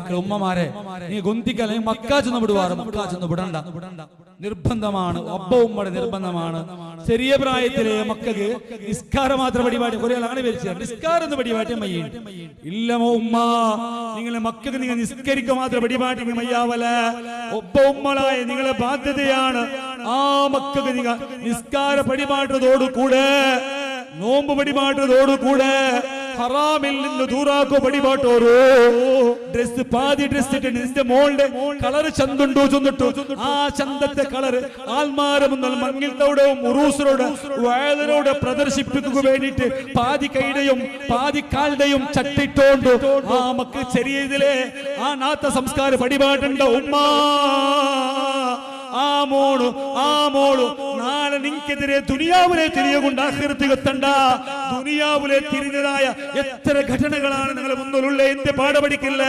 മക്കൾ ഉമ്മമാരെ നീ ഗൊന്തിക്കൽ മക്ക ചെന്ന് വിടുവാറ് മക്ക ചെന്ന് വിടണ്ട നിർബന്ധമാണ് ഒബ്ബ ഉമ്മയുടെ നിർബന്ധമാണ് ചെറിയ പ്രായത്തിലെ മക്കൾക്ക് നിസ്കാരം മാത്രം പരിപാടി കുറെ ആളാണ് വരിച്ചത് നിസ്കാരം എന്ന് പരിപാടി മയ്യ ഇല്ലമോ ഉമ്മ നിങ്ങളെ മക്കൾക്ക് നിങ്ങൾ നിസ്കരിക്കുക മാത്രം പരിപാടി മയ്യാവല ഒബ്ബ ഉമ്മളായ നിങ്ങളെ ബാധ്യതയാണ് ആ മക്കൾക്ക് നിങ്ങൾ നിസ്കാര പരിപാടിയോടുകൂടെ നോമ്പ് പരിപാടിയോടുകൂടെ ഹറാമിൽ നിന്ന് ദൂരാക്കോ പടിപാട്ടോരോ ഡ്രസ് പാതി ഡ്രസ് ഇട്ട് നിന്റെ മോളുടെ കളർ ചന്തുണ്ടോ ചെന്നിട്ടു ആ ചന്തത്തെ കളർ ആൽമാരമെന്നാൽ മങ്ങിൽത്തോടും ഉറൂസരോട് വയലിനോട് പ്രദർശിപ്പിക്കുക വേണ്ടിയിട്ട് പാതി കൈയുടെയും പാതി കാലുടെയും ചട്ടിട്ടോണ്ട് ആ മക്കൾ ചെറിയതിലെ ആ നാത്ത സംസ്കാര പടിപാടുണ്ട് ഉമ്മ ആ മോളു നാളെ നിങ്ങൾക്കെതിരെ ദുനിയാവിലെ തിരിയുകൊണ്ട് ആഖിറത്തിൽ എത്തണ്ട ദുനിയാവിലെ തിരിഞ്ഞതായ എത്ര ഘടനകളാണ് നിങ്ങളുടെ മുന്നിലുള്ള എന്റെ പാഠ പഠിക്കില്ല